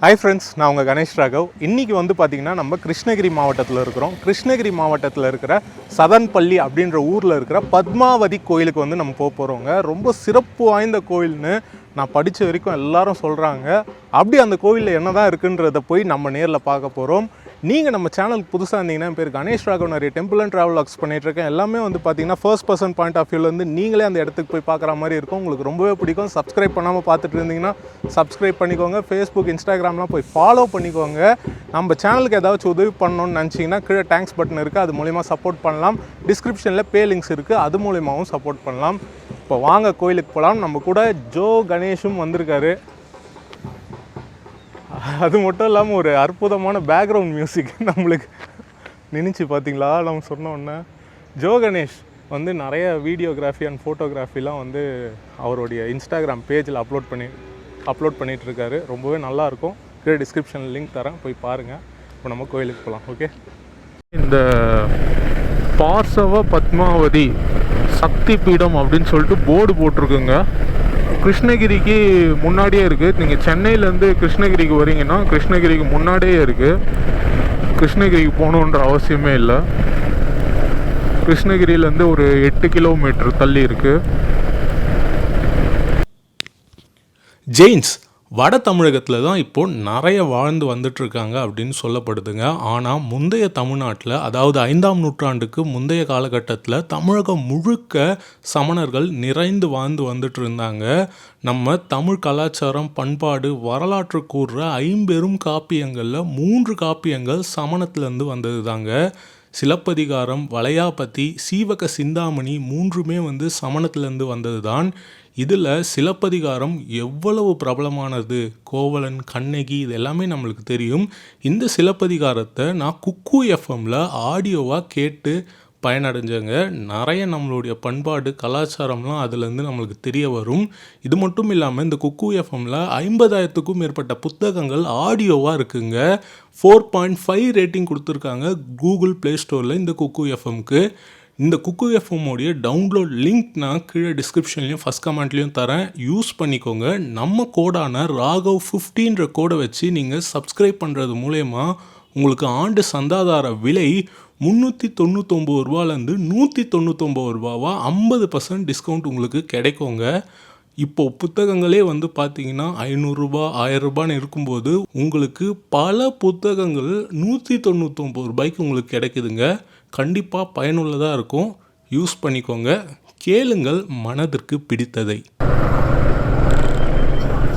Hi friends, நான் உங்கள் Ganesh Raghav. இன்றைக்கி வந்து பார்த்திங்கன்னா நம்ம கிருஷ்ணகிரி மாவட்டத்தில் இருக்கிறோம். கிருஷ்ணகிரி மாவட்டத்தில் இருக்கிற சதன்பள்ளி அப்படின்ற ஊரில் இருக்கிற பத்மாவதி கோயிலுக்கு வந்து நம்ம போகிறோங்க. ரொம்ப சிறப்பு வாய்ந்த கோயில்னு நான் படித்த வரைக்கும் எல்லாரும் சொல்கிறாங்க. அப்படி அந்த கோவிலில் என்ன தான் இருக்குன்றதை போய் நம்ம நேரில் பார்க்க போகிறோம். நீங்கள் நம்ம சேனலுக்கு புதுசாக இருந்தீங்கன்னா பேர் கணேஷ் ராகவ். நிறைய டெம்பிள் அண்ட் ட்ராவல் லாக்ஸ் பண்ணிகிட்ருக்கேன். எல்லாமே வந்து பார்த்திங்கன்னா ஃபர்ஸ்ட் பர்சன் பாயிண்ட் ஆஃப் வியூலேருந்து நீங்களே அந்த இடத்துக்கு போய் பார்க்குற மாதிரி இருக்கும். உங்களுக்கு ரொம்பவே பிடிக்கும். சப்ஸ்கிரைப் பண்ணாமல் பார்த்துட்டு இருந்தீங்கன்னா சப்ஸ்கிரைப் பண்ணிக்கோங்க. ஃபேஸ்புக், இன்ஸ்டாகிராம்லாம் போய் ஃபாலோ பண்ணிக்கோங்க. நம்ம சேனலுக்கு ஏதாச்சும் உதவி பண்ணணும்னு நினச்சிங்கன்னா கீழே தேங்க்ஸ் பட்டன் இருக்குது, அது மூலிமா சப்போர்ட் பண்ணலாம். டிஸ்கிரிப்ஷனில் பே லிங்க்ஸ் இருக்குது, அது மூலிமாவும் சப்போர்ட் பண்ணலாம். இப்போ வாங்க கோயிலுக்கு போகலாம். நம்ம கூட கணேஷும் வந்திருக்காரு. அது மட்டும் இல்லாமல் ஒரு அற்புதமான பேக்ரவுண்ட் மியூசிக் நம்மளுக்கு நினச்சி பார்த்தீங்களா. நம்ம சொன்னோன்னே கணேஷ் வந்து நிறைய வீடியோகிராஃபி அண்ட் ஃபோட்டோகிராஃபிலாம் வந்து அவருடைய இன்ஸ்டாகிராம் பேஜில் அப்லோட் பண்ணிகிட்ருக்காரு. ரொம்பவே நல்லாயிருக்கும். கீழே டிஸ்கிரிப்ஷனில் லிங்க் தரேன், போய் பாருங்கள். இப்போ நம்ம கோயிலுக்கு போகலாம். ஓகே, இந்த பார்சவ பத்மாவதி சக்தி பீடம் அப்படின்னு சொல்லிட்டு போர்டு போட்டிருக்குங்க. கிருஷ்ணகிரிக்கு முன்னாடியே இருக்குது. நீங்கள் சென்னையிலேருந்து கிருஷ்ணகிரிக்கு வரீங்கன்னா கிருஷ்ணகிரிக்கு முன்னாடியே இருக்குது. கிருஷ்ணகிரிக்கு போகணுன்ற அவசியமே இல்லை. கிருஷ்ணகிரியிலேருந்து ஒரு 8 கிலோமீட்டர் தள்ளி இருக்குது. ஜெயின்ஸ் வட தமிழகத்தில் தான் இப்போது நிறைய வாழ்ந்து வந்துட்டுருக்காங்க அப்படின்னு சொல்லப்படுதுங்க. ஆனால் முந்தைய தமிழ்நாட்டில், அதாவது 5ஆம் நூற்றாண்டுக்கு முந்தைய காலகட்டத்தில் தமிழகம் முழுக்க சமணர்கள் நிறைந்து வாழ்ந்து வந்துட்டு இருந்தாங்க. நம்ம தமிழ் கலாச்சாரம், பண்பாடு, வரலாற்று கூறுற 50 காப்பியங்களில் 3 காப்பியங்கள் சமணத்துலேருந்து வந்தது தாங்க. சிலப்பதிகாரம், வளையாபதி, சீவக சிந்தாமணி 3மே வந்து சமணத்துலேருந்து வந்தது தான். இதில் சிலப்பதிகாரம் எவ்வளவு பிரபலமானது, கோவலன், கண்ணகி, இது எல்லாமே நம்மளுக்கு தெரியும். இந்த சிலப்பதிகாரத்தை நான் குக்கு எஃப்எம்மில் ஆடியோவாக கேட்டு பயனடைஞ்சங்க. நிறைய நம்மளுடைய பண்பாடு, கலாச்சாரம்லாம் அதுலேருந்து நம்மளுக்கு தெரிய வரும். இது மட்டும் இல்லாமல் இந்த குக்கு எஃப்எம்மில் 50,000க்கும் மேற்பட்ட புத்தகங்கள் ஆடியோவாக இருக்குங்க. 4.5 ரேட்டிங் கொடுத்துருக்காங்க கூகுள் ப்ளே ஸ்டோரில் இந்த குக்கு எஃப்எம்க்கு. இந்த குக்கு எஃப்எம்மோடைய டவுன்லோட் லிங்க் நான் கீழே டிஸ்கிரிப்ஷன்லேயும் ஃபஸ்ட் கமெண்ட்லேயும் தரேன், யூஸ் பண்ணிக்கோங்க. நம்ம கோடான ராகவ் 15 கோடை வச்சு நீங்கள் சப்ஸ்கிரைப் பண்ணுறது மூலயமா உங்களுக்கு ஆண்டு சந்தாதார விலை 399 ரூபாலேருந்து 199 ரூபாவா 50% டிஸ்கவுண்ட் உங்களுக்கு கிடைக்குங்க. இப்போது புத்தகங்களே வந்து பார்த்தீங்கன்னா 500 ரூபா, 1000 ரூபான்னு இருக்கும்போது உங்களுக்கு பல புத்தகங்கள் 199 ரூபாய்க்கு உங்களுக்கு கிடைக்குதுங்க. கண்டிப்பாக பயனுள்ளதாக இருக்கும், யூஸ் பண்ணிக்கோங்க. கேளுங்கள் மனதிற்கு பிடித்ததை.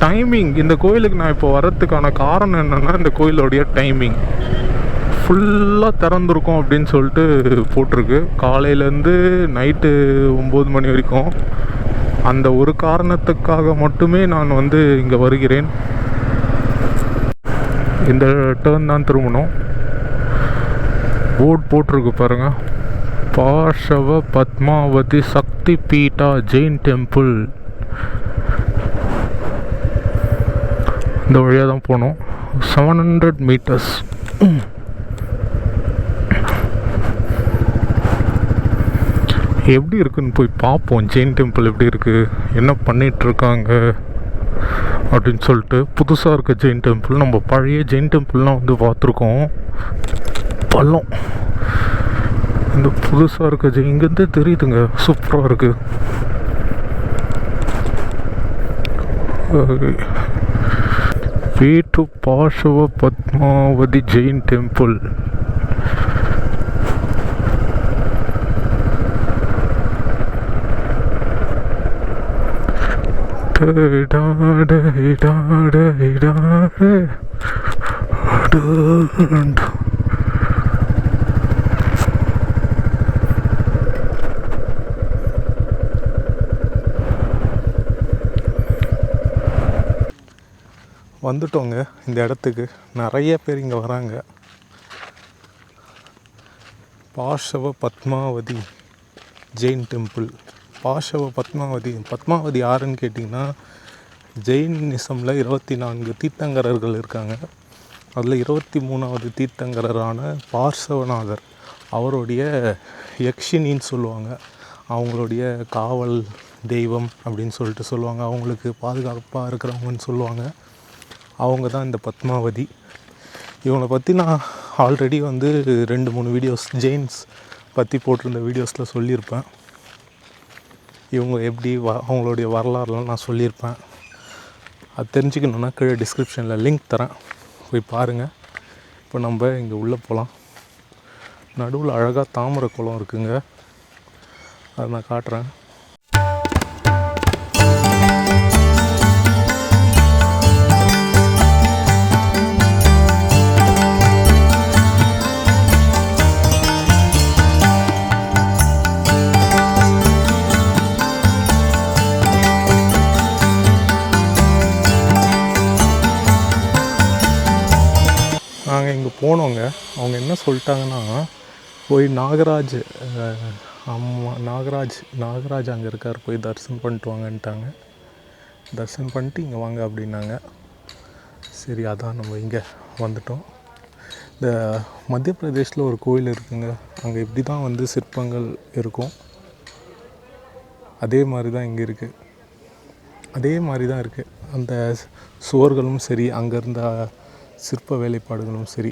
டைமிங், இந்த கோயிலுக்கு நான் இப்போ வர்றதுக்கான காரணம் என்னென்னா, இந்த கோயிலுடைய டைமிங் ஃபுல்லாக திறந்துருக்கும் அப்படின்னு சொல்லிட்டு போட்டிருக்கு. காலையிலேருந்து நைட்டு 9 மணி வரைக்கும். அந்த ஒரு காரணத்துக்காக மட்டுமே நான் வந்து இங்கே வருகிறேன். இந்த டேர்ன் தான் திரும்பணும். போர்ட் போட்டிருக்கு பாருங்கள், பார்ஷவ பத்மாவதி சக்தி பீட்டா ஜெயின் டெம்பிள். இந்த வழியாக தான் போகணும். 700 மீட்டர்ஸ். எப்படி இருக்குன்னு போய் பார்ப்போம். ஜெயின் டெம்பிள் எப்படி இருக்குது, என்ன பண்ணிகிட்ருக்காங்க அப்படின்னு சொல்லிட்டு. புதுசாக இருக்க ஜெயின் டெம்பிள், நம்ம பழைய ஜெயின் டெம்பிள்லாம் வந்து பார்த்துருக்கோம். பள்ளம். இந்த புதுசாக இருக்க ஜெயின் இங்கேருந்தே தெரியுதுங்க, சூப்பராக இருக்குது. Way to Parshva Padmavati Jain temple. வந்துட்டோங்க இந்த இடத்துக்கு. நிறைய பேர் இங்கே வராங்க. பார்ஷவ பத்மாவதி ஜெயின் டெம்பிள். பார்ஷவ பத்மாவதி யாருன்னு கேட்டிங்கன்னா, ஜெயினிசமில் 24 தீர்த்தங்கரர்கள் இருக்காங்க. அதில் 23வது தீர்த்தங்கரரான பார்சவநாதர், அவருடைய யக்ஷினின்னு சொல்லுவாங்க. அவங்களுடைய காவல் தெய்வம் அப்படின்னு சொல்லிட்டு சொல்லுவாங்க. அவங்களுக்கு பாதுகாப்பாக இருக்கிறவங்கன்னு சொல்லுவாங்க. அவங்க தான் இந்த பத்மாவதி. இவங்களை பற்றி நான் ஆல்ரெடி வந்து 2-3 வீடியோஸ் ஜெயின்ஸ் பற்றி போட்டிருந்த வீடியோஸில் சொல்லியிருப்பேன். இவங்க எப்படி அவங்களுடைய வரலாறுலாம் நான் சொல்லியிருப்பேன். அது தெரிஞ்சுக்கணுன்னா கீழே டிஸ்கிரிப்ஷனில் லிங்க் தரேன், போய் பாருங்கள். இப்போ நம்ம இங்கே உள்ளே போகலாம். நடுவில் அழகாக தாமரை குளம் இருக்குங்க, அதை நான் காட்டுறேன். நாங்கள் இங்கே போனோங்க. அவங்க என்ன சொல்லிட்டாங்கன்னா, போய் நாகராஜ் அங்கே இருக்கார், போய் தரிசனம் பண்ணிட்டு வாங்கன்ட்டாங்க. தரிசனம் பண்ணிட்டு இங்கே வாங்க அப்படின்னாங்க. சரி, அதான் நம்ம இங்கே வந்துட்டோம். இந்த மத்திய பிரதேஷில் ஒரு கோயில் இருக்குங்க, அங்கே இப்படி தான் வந்து சிற்பங்கள் இருக்கும். அதே மாதிரி தான் இங்கே இருக்குது. அதே மாதிரி தான் இருக்குது. அந்த சுவர்களும் சரி, அங்கே இருந்த சிற்ப வேலைப்பாடுகளும் சரி.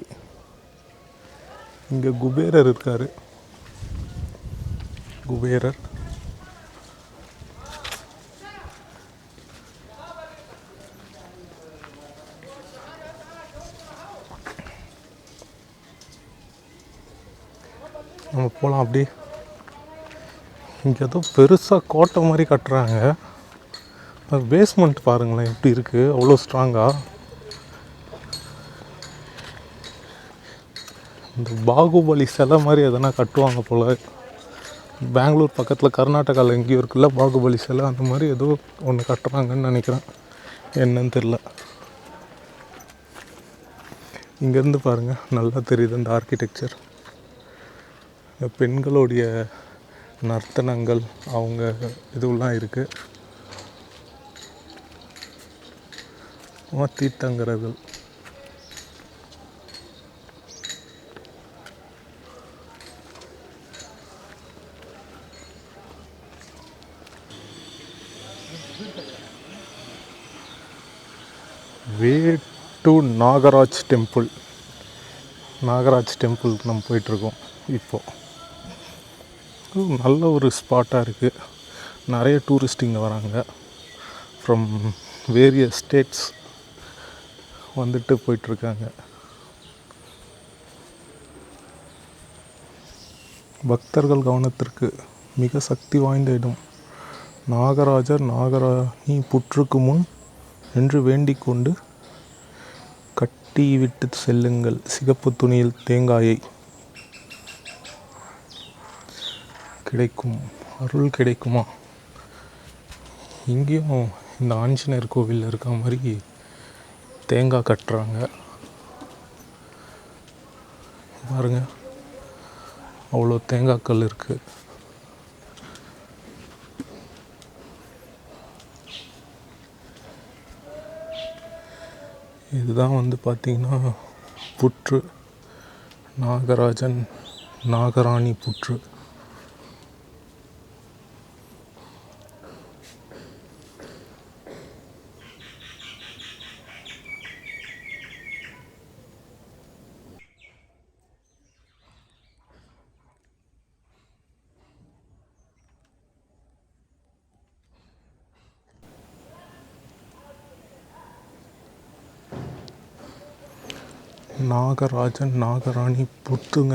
இங்கே குபேரர் இருக்கார். குபேரர் நம்ம போகலாம். அப்படி இங்கே ஏதோ பெருசாக கோட்டை மாதிரி கட்டுறாங்க. பேஸ்மெண்ட் பாருங்களேன் எப்படி இருக்குது, அவ்வளோ ஸ்ட்ராங்காக. இந்த பாகுபலி சிலை மாதிரி எதனா கட்டுவாங்க போல். பெங்களூர் பக்கத்தில் கர்நாடகாவில் எங்கேயும் இருக்குல்ல பாகுபலி சிலை, அந்த மாதிரி ஏதோ ஒன்று கட்டுறாங்கன்னு நினைக்கிறேன், என்னன்னு தெரில. இங்கேருந்து பாருங்கள், நல்லா தெரியுது இந்த ஆர்கிடெக்சர். பெண்களுடைய நர்த்தனங்கள், அவங்க இதுவெல்லாம் இருக்குது. தீர்த்தங்கரர்கள். Way to Nagaraj temple. Nagaraj டெம்பிளுக்கு நம்ம போயிட்டுருக்கோம் இப்போது. நல்ல ஒரு ஸ்பாட்டாக இருக்குது. நிறைய டூரிஸ்ட் இங்கே வராங்க, ஃப்ரம் வேரியஸ் ஸ்டேட்ஸ் வந்துட்டு போயிட்டுருக்காங்க. பக்தர்கள் கவனத்திற்கு, மிக சக்தி வாய்ந்த இடம். நாகராஜர் நாகராணி புற்றுக்கு முன் என்று வேண்டிக் கொண்டு கட்டி விட்டு செல்லுங்கள். சிகப்பு துணியில் தேங்காயை கிடைக்கும், அருள் கிடைக்குமா. இங்கேயும் இந்த ஆஞ்சநேயர் கோவில் இருக்க மாதிரி தேங்காய் கட்டுறாங்க பாருங்க, அவ்வளோ தேங்காய்கள் இருக்குது. இதுதான் வந்து பார்த்திங்கன்னா புற்று, நாகராஜன் நாகராணி புற்று. நாகராஜன் நாகராணி புத்துங்க.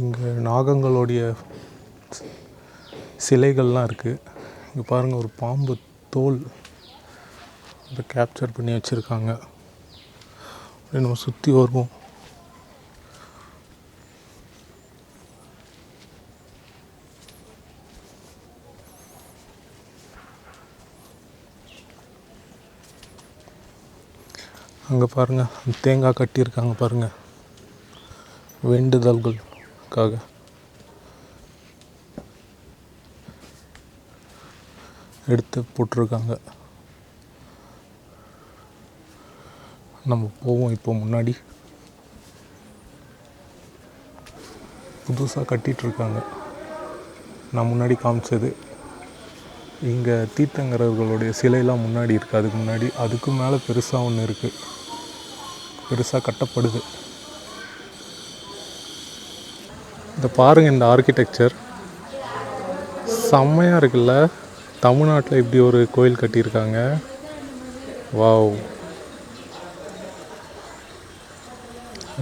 இங்கே நாகங்களுடைய சிலைகள்லாம் இருக்குது. இங்கே பாருங்கள், ஒரு பாம்பு தோல் அதை கேப்சர் பண்ணி வச்சுருக்காங்க. நம்ம சுற்றி வருவோம். அங்கே பாருங்கள், தேங்காய் கட்டியிருக்காங்க பாருங்கள், வேண்டுதல்களுக்காக. எடுத்து போட்டிருக்காங்க. நம்ம போவோம் இப்போ. முன்னாடி புதுசாக கட்டிகிட்ருக்காங்க, நான் முன்னாடி காமிச்சது. இங்கே தீர்த்தங்கரர்களுடைய சிலையெல்லாம் முன்னாடி இருக்குது. அதுக்கு மேலே பெருசாக ஒன்று இருக்குது, பெருசாக கட்டப்படுது. இதை பாருங்கள், இந்த ஆர்கிடெக்சர் செம்மையாக இருக்குல்ல. தமிழ்நாட்டில் இப்படி ஒரு கோயில் கட்டியிருக்காங்க. வாவ்.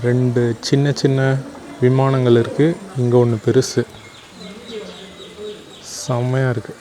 2 சின்ன சின்ன விமானங்கள் இருக்குது, இங்கே ஒன்று பெருசு. செம்மையாக இருக்குது.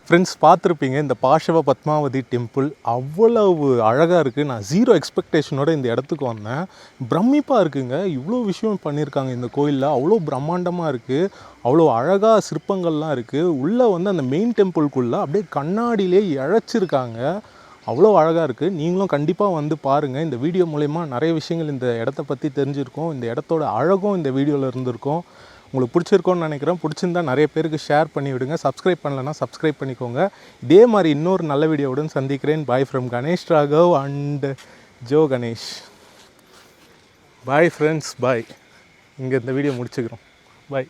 ஃப்ரெண்ட்ஸ், பார்த்துருப்பீங்க இந்த பாஷவ பத்மாவதி டெம்பிள் அவ்வளவு அழகாக இருக்குது. நான் 0 எக்ஸ்பெக்டேஷனோட இந்த இடத்துக்கு வந்தேன். பிரமிப்பாக இருக்குங்க. இவ்வளோ விஷயம் பண்ணியிருக்காங்க இந்த கோயிலில். அவ்வளோ பிரம்மாண்டமாக இருக்குது, அவ்வளோ அழகாக சிற்பங்கள்லாம் இருக்குது. உள்ளே வந்து அந்த மெயின் டெம்பிள்குள்ளே அப்படியே கண்ணாடியிலே இழைச்சிருக்காங்க. அவ்வளோ அழகாக இருக்குது. நீங்களும் கண்டிப்பாக வந்து பாருங்கள். இந்த வீடியோ மூலயமா நிறைய விஷயங்கள் இந்த இடத்த பற்றி தெரிஞ்சிருக்கோம். இந்த இடத்தோட அழகும் இந்த வீடியோவில் இருந்திருக்கும். உங்களுக்கு பிடிச்சிருக்கோன்னு நினைக்கிறேன். பிடிச்சிருந்தா நிறைய பேருக்கு ஷேர் பண்ணி விடுங்க. சப்ஸ்கிரைப் பண்ணலைன்னா சப்ஸ்கிரைப் பண்ணிக்கோங்க. இதே மாதிரி இன்னொரு நல்ல வீடியோவுடன் சந்திக்கிறேன். Bye from Ganesh, Raghav and Jo Ganesh. Bye friends, bye. இங்கே இந்த வீடியோ முடிச்சுக்கிறோம். பாய்.